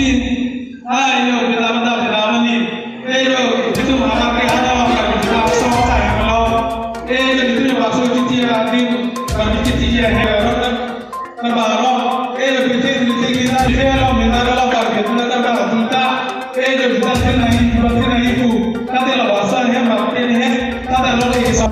sin ai yo bila benda bila ni yo itu mana ke ada orang kita sama saya kalau itu bahasa kita lagi kami kita ya orang terbaru betul kita dia minta kalau kita dapat kita जो विधान नहीं तू ताते लवासा है मार्केट है ताते लोग ये सब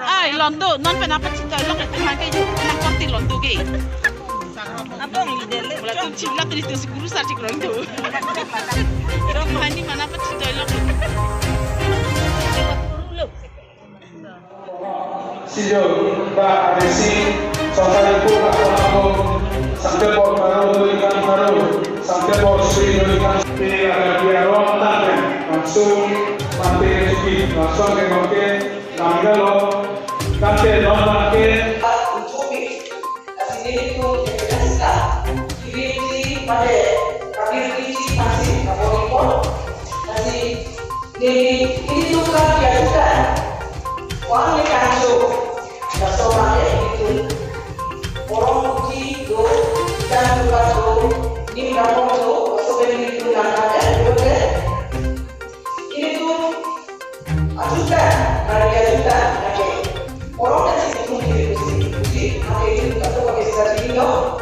Ay, Londo, non penapa cinta lo que tengan que yo na corti Londo gay. Abang lider le. Wala tun cinta tu itu seguru sarci Londo. Iro mani mana apa cinta lo. Sijo ba adesi sosai ko ako sampai por baru ikan baru sampai por sui ikan ke ada biaro tangan langsung mati rezeki langsung ke ngoke Nangalo, kante normal ke ucupi, asli itu kita diri pada kami diri masih kapolipon, masih ini tuh kan biasa, uang lekanjo, seorang itu orang uji do dan juga do ini kampung do, sebenarnya itu nggak ada, oke? Ini tuh ajudan. Karya juga, orang kan sih pun jadi musik, ada itu tak tahu apa istilah ini loh.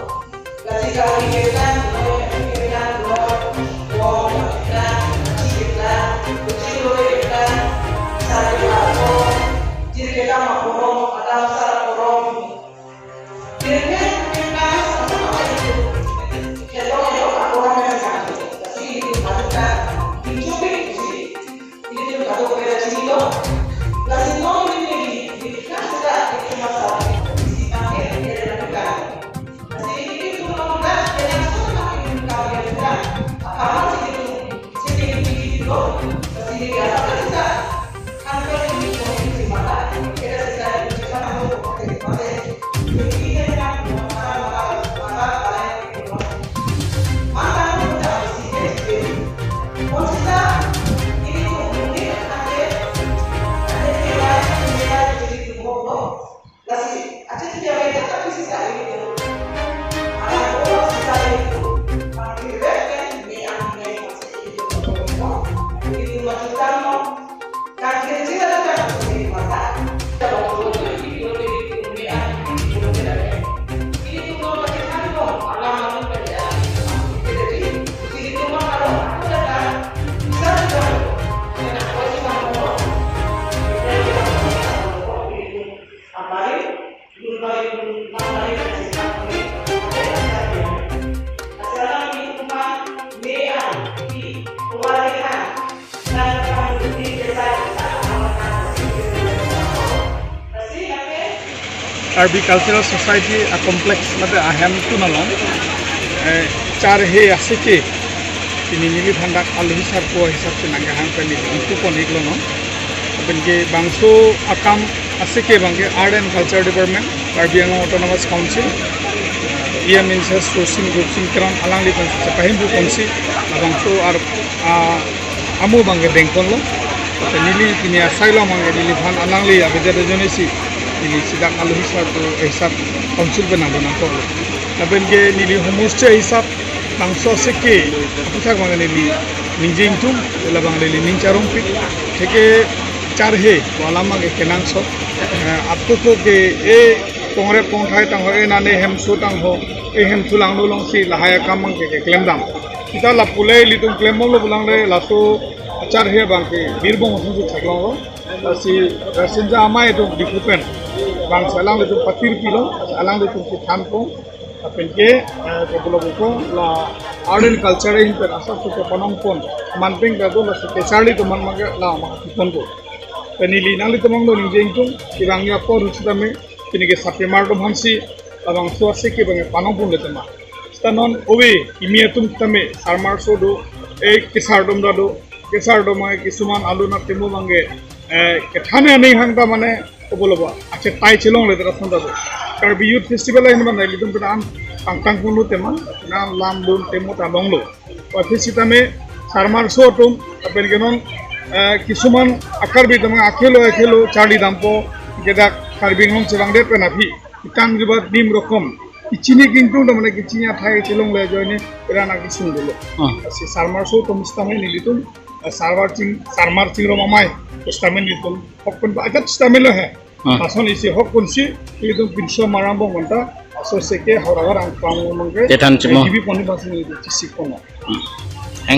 Kasih kali kita, kita, uang kita, kita, kecil kita, satu apa, jadi kita mau orang atau salah orang, jadi kita sama itu, kita orang yang satu, kasih itu kita, dicoba musik, ini tuh tak tahu beda sini loh. Kasih tahu ini kan sudah itu masalah di akhir dia lakukan. Kasih itu masalah yang sudah kita lakukan. Apa sih itu? Sedikit itu. Kasih dia apa kita? Angkat ini di mana? Kita sedang bicara tentang ini kan masalah Agricultural Society a complex mate ahem tu nalong char he asike ini nili bhandak alu hisab ko hisab se nangahang pani itu ko niklo no benke bangso akam asike bangke Art and Culture Department Karbi Anglong Autonomous Council ia means sourcing grouping kran alang li konsi pahim bu konsi bangso ar amu bangke bengkon lo nili kini asylum bangke nili bhan alang li abejada jonesi ini sidang alu hisab council benang ko naben ke nili homestay hisab bangso seke apithak bang nili ninjing tum labang nili nincarong pit theke char he walamang ke kenang so apko ko ke e kongre pongthai tang ho e nane hem so tang ho e hem thulang lo long si lahaya kamang ke klem dam kita la pulai litung klem lo bulang le la so acar he bang ke birbong sung su thaglong lo si senja amai itu dikupen bang salang itu patir kilo alang itu ki thampong apen ke populo buko la art and culture in per asa su ke panongpon manpeng da do la se kesali to man mage la ma tipon ko penili nali tomong do ninjeng tung ibang ya por utame kini ke sapemar do hansi abang suase ke bang panongpon letema stanon owe imiatum tame sarmar so do e kesardom da do kesardom ma kisuman alu na temu bange kethane nei hangta mane oboloba ache tai chilong le da sonda do karbi youth festival ai man nai litum pran tangtang punu tema na lam dun temu ta longlo wa fisitame sarmar so tum apen genon kisuman akar bi dama akhelo charli dampo geda karbing long chebang de penafi ikan ribat dim rokom ichini kintu da mane kichinya thai chilong le joine irana kisun dolo si sarmar so tum stame nilitum sarmar ching ro mamai stame nilitum hokun ba ajat stame lo he ason isi hokun si nilitum pinsho marambo monta aso seke horagar ang pang mangke tetan chimo gibi poni basini chisi kono